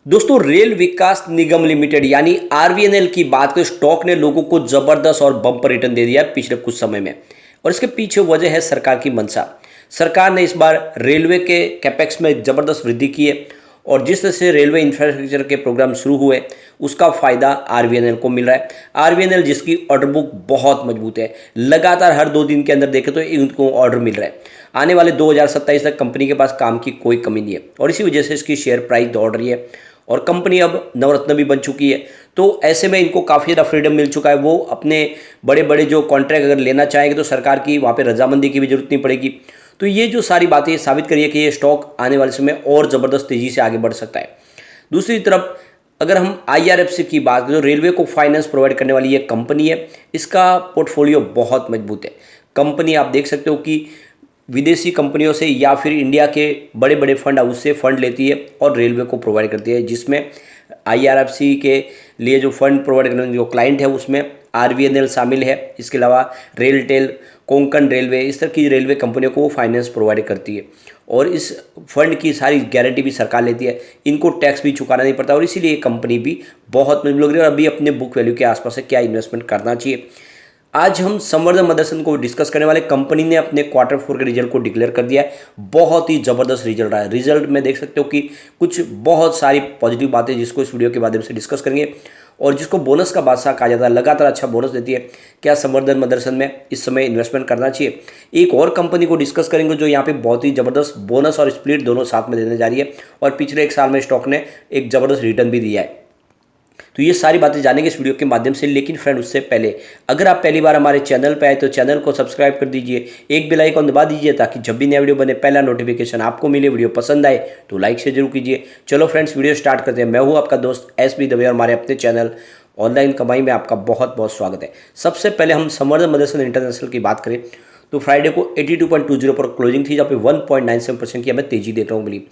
दोस्तों, रेल विकास निगम लिमिटेड यानी आरवीएनएल की बात करें, स्टॉक ने लोगों को जबरदस्त और बम्पर रिटर्न दे दिया है पिछले कुछ समय में। और इसके पीछे वजह है सरकार की मंशा। सरकार ने इस बार रेलवे के कैपेक्स में जबरदस्त वृद्धि की है और जिस तरह से रेलवे इंफ्रास्ट्रक्चर के प्रोग्राम शुरू हुए उसका फायदा आरवीएनएल को मिल रहा है। आरवीएनएल जिसकी ऑर्डर बुक बहुत मजबूत है, लगातार हर 2 दिन के अंदर देखें तो इनको ऑर्डर मिल रहा है। आने वाले 2027 तक कंपनी के पास काम की कोई कमी नहीं है और इसी वजह से इसकी शेयर प्राइस दौड़ रही है और कंपनी अब नवरत्न भी बन चुकी है। तो ऐसे में इनको काफ़ी ज़्यादा फ्रीडम मिल चुका है। वो अपने बड़े बड़े जो कॉन्ट्रैक्ट अगर लेना चाहेंगे तो सरकार की वहाँ पे रजामंदी की भी जरूरत नहीं पड़ेगी। तो ये जो सारी बातें साबित करिए कि ये स्टॉक आने वाले समय और ज़बरदस्त तेज़ी से आगे बढ़ सकता है। दूसरी तरफ अगर हम आईआरएफसी की बात करें तो रेलवे को फाइनेंस प्रोवाइड करने वाली ये कंपनी है। इसका पोर्टफोलियो बहुत मजबूत है। कंपनी आप देख सकते हो कि विदेशी कंपनियों से या फिर इंडिया के बड़े बड़े फंड हाउस से फंड लेती है और रेलवे को प्रोवाइड करती है, जिसमें आईआरएफसी के लिए जो फंड प्रोवाइड करने जो क्लाइंट है उसमें आरवीएनएल शामिल है। इसके अलावा रेलटेल, कोंकण रेलवे, इस तरह की रेलवे कंपनियों को वो फाइनेंस प्रोवाइड करती है और इस फंड की सारी गारंटी भी सरकार लेती है। इनको टैक्स भी चुकाना नहीं पड़ता और इसीलिए ये कंपनी भी बहुत मजबूत लग रही है। और अभी अपने बुक वैल्यू के आसपास है, क्या इन्वेस्टमेंट करना चाहिए। आज हम संवर्धन मदरसन को डिस्कस करने वाले। कंपनी ने अपने Q4 के रिजल्ट को डिक्लेयर कर दिया है। बहुत ही ज़बरदस्त रिजल्ट रहा है। रिजल्ट में देख सकते हो कि कुछ बहुत सारी पॉजिटिव बातें जिसको इस वीडियो के माध्यम से डिस्कस करेंगे और जिसको बोनस का बादशाह कहा जाता है, लगातार अच्छा बोनस देती है। क्या संवर्धन मदरसन में इस समय इन्वेस्टमेंट करना चाहिए। एक और कंपनी को डिस्कस करेंगे जो यहाँ पे बहुत ही ज़बरदस्त बोनस और स्प्लिट दोनों साथ में देने जा रही है और पिछले 1 साल में स्टॉक ने एक ज़बरदस्त रिटर्न भी दिया है। तो ये सारी बातें जानेंगे इस वीडियो के माध्यम से। लेकिन फ्रेंड, उससे पहले अगर आप पहली बार हमारे चैनल पे आए तो चैनल को सब्सक्राइब कर दीजिए, एक बेल आइकन दबा दीजिए ताकि जब भी नया वीडियो बने पहला नोटिफिकेशन आपको मिले। वीडियो पसंद आए तो लाइक से जरूर कीजिए। चलो फ्रेंड्स, वीडियो स्टार्ट करते हैं। मैं हूँ आपका दोस्त एसबी दवे और हमारे अपने चैनल ऑनलाइन कमाई में आपका बहुत बहुत स्वागत है। सबसे पहले हम संवर्धन मदरसन इंटरनेशनल की बात करें तो फ्राइडे को 82.20 पर क्लोजिंग थी, जहाँ पे 1.97% की हमें तेजी देखने को मिली।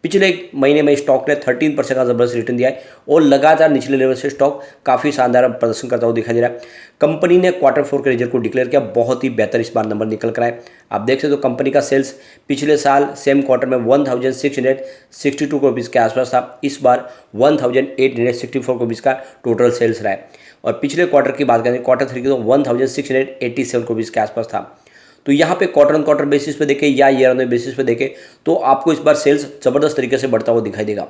पिछले एक महीने में स्टॉक ने 13% का जबरदस्त रिटर्न दिया है और लगातार निचले लेवल से स्टॉक काफ़ी शानदार प्रदर्शन करता हुआ दिखाई दे रहा है। कंपनी ने Q4 के रिजल्ट को डिक्लेयर किया, बहुत ही बेहतर इस बार नंबर निकल कर आए। आप देख सकते हो कंपनी का सेल्स पिछले साल सेम क्वार्टर में 1662 करोड़ रुपीज़ के आसपास था। इस बार 1864 करोड़ रुपीज़ का टोटल सेल्स रहा है और पिछले क्वार्टर की बात करें Q3 की तो 1687 करोड़ रुपीज़ के आसपास था। तो यहाँ पे क्वार्टर बेसिस पे देखें या ईयर ऑन बेसिस पे देखें तो आपको इस बार सेल्स ज़बरदस्त तरीके से बढ़ता हुआ दिखाई देगा।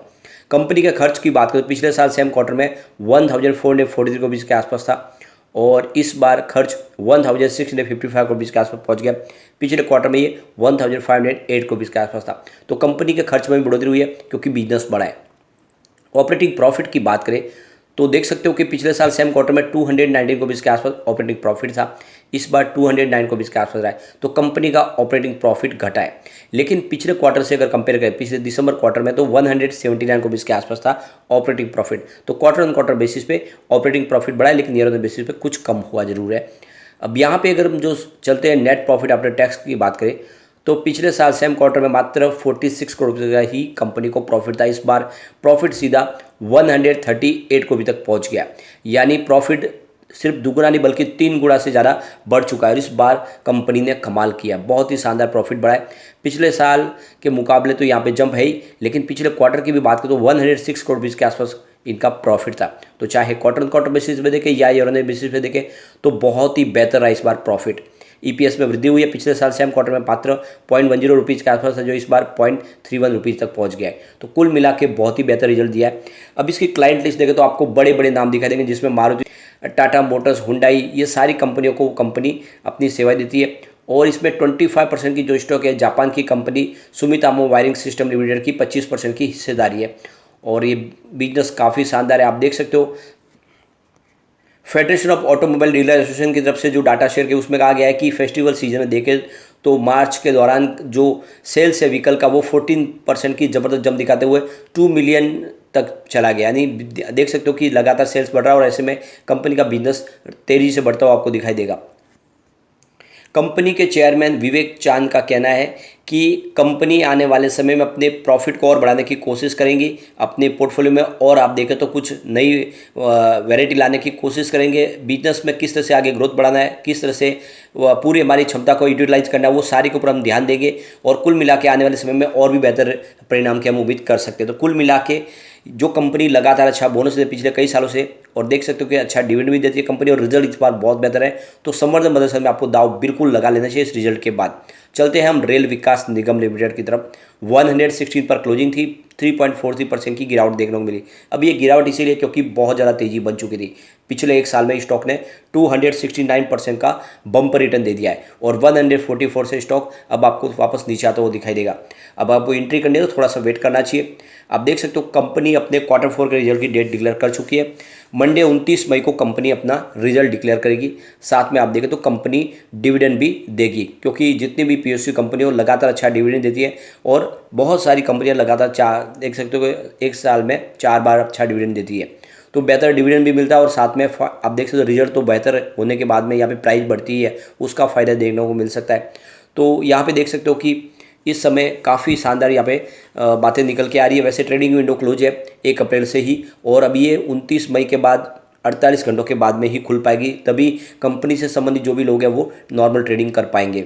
कंपनी के खर्च की बात करें पिछले साल सेम क्वार्टर में 1443 करोड़ के आसपास था और इस बार खर्च 1655 करोड़ के आसपास पहुँच गया। पिछले क्वार्टर में ये 1508 करोड़ के आसपास था। तो कंपनी के खर्च में भी बढ़ोतरी हुई है क्योंकि बिजनेस बढ़ा है। ऑपरेटिंग प्रॉफिट की बात करें तो देख सकते हो कि पिछले साल सेम क्वार्टर में 219 करोड़ के आसपास ऑपरेटिंग प्रॉफिट था। इस बार 209 करोड़ के आसपास रहा है। तो कंपनी का ऑपरेटिंग प्रॉफिट घटा है। लेकिन पिछले क्वार्टर से अगर कंपेयर करें पिछले दिसंबर क्वार्टर में तो 179 करोड़ के आसपास था ऑपरेटिंग प्रॉफिट। तो क्वार्टर बेसिस पे ऑपरेटिंग प्रॉफिट बढ़ा है, लेकिन ईयर ऑन बेसिस पे कुछ कम हुआ जरूर है। अब यहाँ पे अगर हम जो चलते हैं नेट प्रॉफिट आफ्टर टैक्स की बात करें तो पिछले साल सेम क्वार्टर में मात्र 46 करोड़ का ही कंपनी को प्रॉफिट था। इस बार प्रॉफिट सीधा 138 करोड़ तक पहुंच गया, यानी प्रॉफिट सिर्फ दुगुना नहीं बल्कि 3 गुना से ज़्यादा बढ़ चुका है। और इस बार कंपनी ने कमाल किया, बहुत ही शानदार प्रॉफिट बढ़ा है। पिछले साल के मुकाबले तो यहाँ पे जंप है ही, लेकिन पिछले क्वार्टर की भी बात करें तो 106 करोड़ के आसपास इनका प्रॉफिट था। तो चाहे क्वार्टर बेसिस पे देखें या ईयर ऑन बेसिस पे देखें तो बहुत ही बेहतर रहा इस बार प्रॉफिट। ईपीएस में वृद्धि हुई है। पिछले साल सेम क्वार्टर में मात्र 0.10 रुपीज़ के आसपास था, जो इस बार 0.31 रुपीज़ तक पहुंच गया है। तो कुल मिला के बहुत ही बेहतर रिजल्ट दिया है। अब इसकी क्लाइंट लिस्ट देखें तो आपको बड़े बड़े नाम दिखाई देंगे, जिसमें मारुति, टाटा मोटर्स, हुंडई, ये सारी कंपनियों को कंपनी अपनी सेवाएं देती है। और इसमें 25% की जो स्टॉक है जापान की company Sumitomo wiring system limited की 25% की हिस्सेदारी है और ये बिजनेस काफ़ी शानदार है। आप देख सकते हो federation of automobile dealer association की तरफ से जो डाटा शेयर किया उसमें कहा गया है कि फेस्टिवल सीजन में देखें तो मार्च के दौरान जो सेल्स है व्हीकल का वो 14% की ज़बरदस्त जंप दिखाते हुए 2 मिलियन तक चला गया। यानी देख सकते हो कि लगातार सेल्स बढ़ रहा है और ऐसे में कंपनी का बिजनेस तेज़ी से बढ़ता हुआ आपको दिखाई देगा। कंपनी के चेयरमैन विवेक चांद का कहना है कि कंपनी आने वाले समय में अपने प्रॉफिट को और बढ़ाने की कोशिश करेंगी, अपने पोर्टफोलियो में और आप देखें तो कुछ नई वैरायटी लाने की कोशिश करेंगे। बिजनेस में किस तरह से आगे ग्रोथ बढ़ाना है, किस तरह से पूरी हमारी क्षमता को यूटिलाइज करना है, वो सारी के ऊपर हम ध्यान देंगे और कुल मिला के आने वाले समय में और भी बेहतर परिणाम की हम उम्मीद कर सकते हैं। तो कुल मिला के जो कंपनी लगातार अच्छा बोनस दे पिछले कई सालों से और देख सकते हो कि अच्छा डिविडेंड भी देती है कंपनी और रिजल्ट इस बार बहुत बेहतर है, तो संवर्धन मदरसा में आपको दाव बिल्कुल लगा लेना चाहिए इस रिजल्ट के बाद। चलते हैं हम रेल विकास निगम लिमिटेड की तरफ। 116 पर क्लोजिंग थी, 3.43% की गिरावट देखने को मिली। अब ये गिरावट इसीलिए क्योंकि बहुत ज़्यादा तेजी बन चुकी थी। पिछले एक साल में स्टॉक ने 269% का बम्पर रिटर्न दे दिया है और 144 से स्टॉक अब आपको वापस नीचे आता हुआ दिखाई देगा। अब आपको एंट्री करनी है तो थोड़ा सा वेट करना चाहिए। आप देख सकते हो कंपनी अपने Q4 के रिजल्ट की डेट डिक्लेयर कर चुकी है। मंडे 29 मई को कंपनी अपना रिजल्ट डिक्लेयर करेगी। साथ में आप देखें तो कंपनी डिविडेंड भी देगी, क्योंकि जितनी भी पीएसयू कंपनी हो लगातार अच्छा डिविडेंड देती है और बहुत सारी कंपनियां लगातार देख सकते हो एक साल में 4 बार अच्छा डिविडेंड देती है, तो बेहतर डिविडेंड भी मिलता है और साथ में आप देख सकते हो रिजल्ट तो बेहतर होने के बाद में यहाँ पे प्राइस बढ़ती है, उसका फ़ायदा देखने को मिल सकता है। तो यहाँ पे देख सकते हो कि इस समय काफ़ी शानदार यहाँ पे बातें निकल के आ रही है। वैसे ट्रेडिंग विंडो क्लोज है 1 अप्रैल से ही और अब ये 29 मई के बाद 48 घंटों के बाद में ही खुल पाएगी, तभी कंपनी से संबंधित जो भी लोग हैं वो नॉर्मल ट्रेडिंग कर पाएंगे।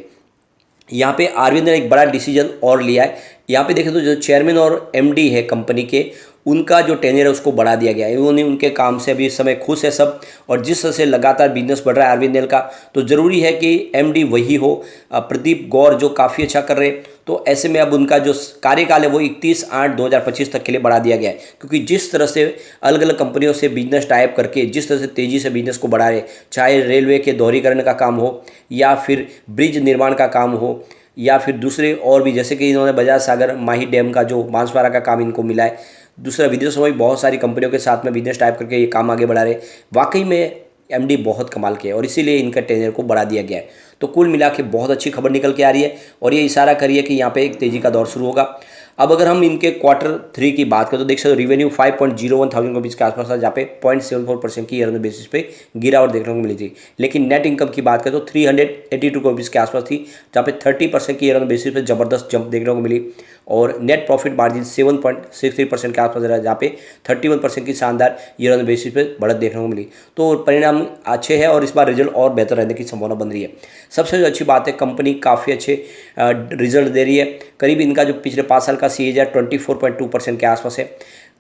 यहाँ पे आरबीआई ने एक बड़ा डिसीजन और लिया है। यहाँ पे देखें तो जो चेयरमैन और एमडी है कंपनी के, उनका जो टेन्योर है उसको बढ़ा दिया गया है। उन्होंने उनके काम से अभी इस समय खुश है सब और जिस तरह से लगातार बिजनेस बढ़ रहा है आरबीआई का, तो ज़रूरी है कि एमडी वही हो। प्रदीप गौर जो काफ़ी अच्छा कर रहे हैं, तो ऐसे में अब उनका जो कार्यकाल है वो 31/8/2025 तक के लिए बढ़ा दिया गया है, क्योंकि जिस तरह से अलग अलग कंपनियों से बिजनेस टाइप करके जिस तरह से तेज़ी से बिजनेस को बढ़ा रहे, चाहे रेलवे के दोहरीकरण का काम हो या फिर ब्रिज निर्माण का काम हो या फिर दूसरे और भी, जैसे कि इन्होंने बजाज सागर माही डैम का जो बांसवाड़ा का काम इनको मिला है। दूसरा विदेशों में बहुत सारी कंपनियों के साथ में बिजनेस टाइप करके ये काम आगे बढ़ा रहे। वाकई में एमडी बहुत कमाल के हैं और इसीलिए इनका टेन्योर को बढ़ा दिया गया है। तो कुल मिला के बहुत अच्छी खबर निकल के आ रही है और ये इशारा करिए कि यहाँ पे एक तेज़ी का दौर शुरू होगा। अब अगर हम इनके Q3 की बात करें तो देख सकते हो रेवेन्यू 5.01 थाउजेंड रुपीज़ के आसपास था, जहाँ पे 0.74% की ईयर बेसिस पे गिरावट देखने को मिली थी। लेकिन नेट इनकम की बात करें तो 382 रुपीज़ के आसपास थी, जहाँ पे 30% की ईयर बेसिस पे ज़बरदस्त जंप देखने को मिली और नेट प्रॉफिट मार्जिन 7.63% के आसपास रहा, जहाँ पे 31% की शानदार ईयर बेसिस पे बढ़त देखने को मिली। तो परिणाम अच्छे हैं और इस बार रिजल्ट और बेहतर रहने की संभावना बन रही है। सबसे अच्छी बात है कंपनी काफ़ी अच्छे रिजल्ट दे रही है। करीब इनका जो पिछले 5 साल का CAGR 24.2% के आसपास है।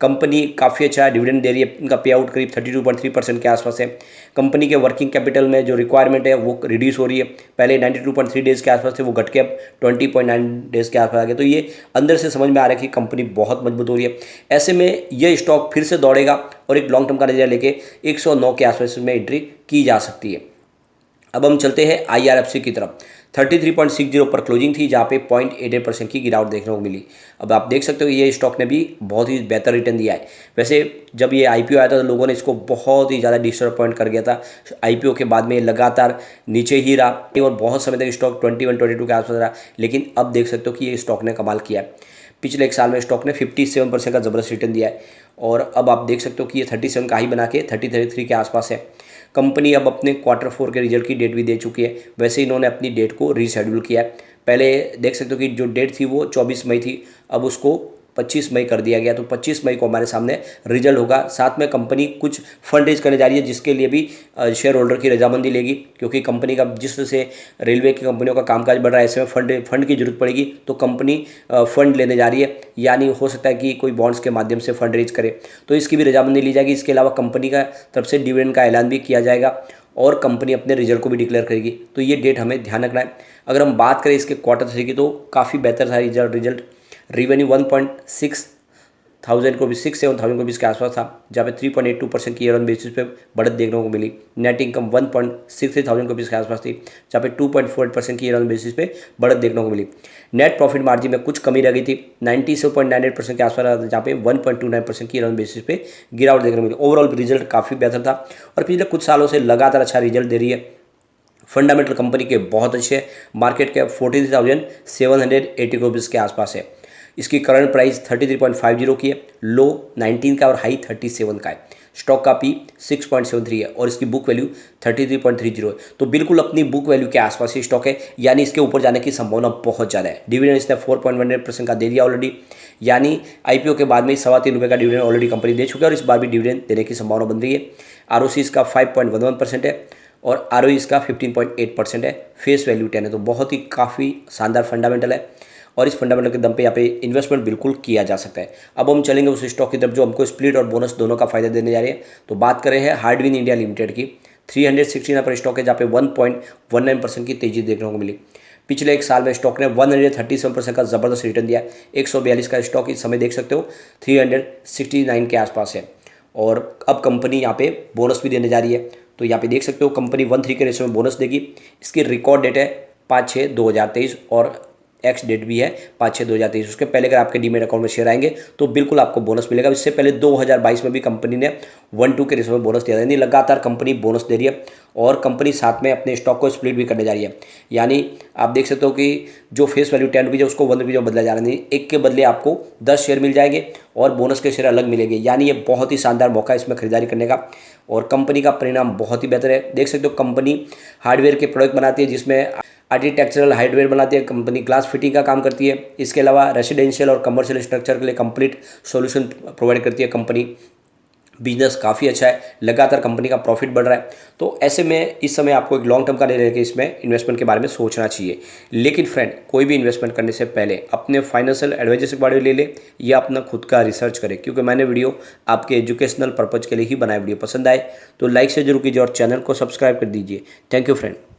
कंपनी काफ़ी अच्छा डिविडेंड दे रही है, इनका पे आउट करीब 32.3% के आसपास है। कंपनी के वर्किंग कैपिटल में जो रिक्वायरमेंट है वो रिड्यूस हो रही है, पहले 92.3 डेज़ के आसपास थे, वो घट के अब 20.9 डेज़ के आसपास आ गए। तो ये अंदर से समझ में आ रहा है कि कंपनी बहुत मजबूत हो रही है। ऐसे में ये स्टॉक फिर से दौड़ेगा और एक लॉन्ग टर्म का नजरिया लेके 109 के आसपास में एंट्री की जा सकती है। अब हम चलते हैं IRFC की तरफ। 33.60 पर क्लोजिंग थी, जहाँ पे 0.88% की गिरावट देखने को मिली। अब आप देख सकते हो ये स्टॉक ने भी बहुत ही बेहतर रिटर्न दिया है। वैसे जब ये IPO आया था तो लोगों ने इसको बहुत ही ज़्यादा डिसअपॉइंट कर गया था। IPO के बाद में ये लगातार नीचे ही रहा और बहुत समय तक स्टॉक 21-22 के आसपास रहा, लेकिन अब देख सकते हो कि ये स्टॉक ने कमाल किया है। पिछले एक साल में स्टॉक ने 57% का ज़बरदस्त रिटर्न दिया है और अब आप देख सकते हो कि ये 37 का ही बना के 33 के आसपास है। कंपनी अब अपने Q4 के रिजल्ट की डेट भी दे चुकी है। वैसे इन्होंने अपनी डेट को रीशेड्यूल किया है। पहले देख सकते हो कि जो डेट थी वो 24 मई थी, अब उसको 25 मई कर दिया गया। तो 25 मई को हमारे सामने रिजल्ट होगा। साथ में कंपनी कुछ फंड रेज करने जा रही है, जिसके लिए भी शेयर होल्डर की रजामंदी लेगी, क्योंकि कंपनी का जिस तरह से रेलवे की कंपनियों का कामकाज बढ़ रहा है, ऐसे में फंड की जरूरत पड़ेगी। तो कंपनी फंड लेने जा रही है, यानी हो सकता है कि कोई बॉन्ड्स के माध्यम से फंड रेज करे, तो इसकी भी रजामंदी ली जाएगी। इसके अलावा कंपनी का तरफ से डिविडेंड का ऐलान भी किया जाएगा और कंपनी अपने रिजल्ट को भी डिक्लेयर करेगी। तो ये डेट हमें ध्यान रखना है। अगर हम बात करें इसके Q3 की, तो काफ़ी बेहतर था रिजल्ट। रेवेन्यू 1.6 7,000 रुपीज़ के आसपास था, जहाँ पे 3.82% की ईयर ऑन बेसिस पे बढ़त देखने को मिली। नेट इनकम 1.63 थाउजेंड रुपीज़ के आसपास थी, जहाँ पे 2.48% की ईयर ऑन बेसिस पे बढ़त देखने को मिली। नेट प्रॉफिट मार्जिन में कुछ कमी रह गई थी, 97.98% के आसपास रहा था, जहाँ पे 1.29% की ईयर ऑन बेसिस पे गिरावट देखने को मिली। ओवरऑल रिजल्ट काफ़ी बेहतर था और पिछले कुछ सालों से लगातार अच्छा रिजल्ट दे रही है। फंडामेंटल कंपनी के बहुत अच्छे हैं। मार्केट कैप 43,780 रुपीज़ के आसपास है। इसकी करंट प्राइस 33.50 की है, लो 19 का और हाई 37 का है। स्टॉक का पी 6.73 है और इसकी बुक वैल्यू 33.30 है। तो बिल्कुल अपनी बुक वैल्यू के आसपास ही स्टॉक है, यानी इसके ऊपर जाने की संभावना बहुत ज़्यादा है। डिविडेंड इसने 4.18% का दे दिया ऑलरेडी, यानी आईपीओ के बाद में 3.25 का डिविडेंड ऑलरेडी कंपनी दे चुकी है और इस बार भी डिविडेंड देने की संभावना बन रही है। आरओसी इसका 5.11% है और आरओई इसका 15.8% है। फेस वैल्यू 10 है, तो बहुत ही काफ़ी शानदार फंडामेंटल है और इस फंडामेंटल के दम पे यहाँ पे इन्वेस्टमेंट बिल्कुल किया जा सकता है। अब हम चलेंगे उस स्टॉक की तरफ जो हमको स्प्लिट और बोनस दोनों का फायदा देने जा रही है। तो बात करें हैं हार्डविन इंडिया लिमिटेड की। 369 पर स्टॉक है जहाँ पे 1.19% की तेजी देखने को मिली। पिछले एक साल में स्टॉक ने 137% का ज़बरदस्त रिटर्न दिया। 142 का स्टॉक इस समय देख सकते हो 369 के आसपास है और अब कंपनी यहाँ पे बोनस भी देने जा रही है। तो यहाँ पे देख सकते हो कंपनी 1:3 के रेशो में बोनस देगी। इसकी रिकॉर्ड डेट है 5/6/2023 और एक्स डेट भी है 5/6/2023। उसके पहले अगर आपके डीमेट अकाउंट में शेयर आएंगे तो बिल्कुल आपको बोनस मिलेगा। इससे पहले 2022 में भी कंपनी ने 1:2 के रेशो में बोनस दिया था, यानी लगातार कंपनी बोनस दे रही है और कंपनी साथ में अपने स्टॉक को स्प्लिट भी करने जा रही है। यानी आप देख सकते हो कि जो फेस वैल्यू 10 रुपीज़ है उसको 1 रुपीज़ में बदला जा रहा है, एक के बदले आपको 10 शेयर मिल जाएंगे और बोनस के शेयर अलग मिलेंगे। यानी ये बहुत ही शानदार मौका है इसमें खरीदारी करने का और कंपनी का परिणाम बहुत ही बेहतर है। देख सकते हो कंपनी हार्डवेयर के प्रोडक्ट बनाती है जिसमें आर्किटेक्चरल हार्डवेयर बनाती है, कंपनी ग्लास फिटिंग का काम करती है। इसके अलावा रेसिडेंशियल और कमर्शियल स्ट्रक्चर के लिए कंप्लीट सॉल्यूशन प्रोवाइड करती है कंपनी। बिजनेस काफ़ी अच्छा है, लगातार कंपनी का प्रॉफिट बढ़ रहा है। तो ऐसे में इस समय आपको एक लॉन्ग टर्म का लेके इसमें इन्वेस्टमेंट के बारे में सोचना चाहिए। लेकिन फ्रेंड, कोई भी इन्वेस्टमेंट करने से पहले अपने फाइनेंशियल एडवाइजर से बारे में ले ले या अपना खुद का रिसर्च करें, क्योंकि मैंने वीडियो आपके एजुकेशनल पर्पज़ के लिए ही बनाया। वीडियो पसंद आए तो लाइक से जरूर कीजिए और चैनल को सब्सक्राइब कर दीजिए। Thank you friend.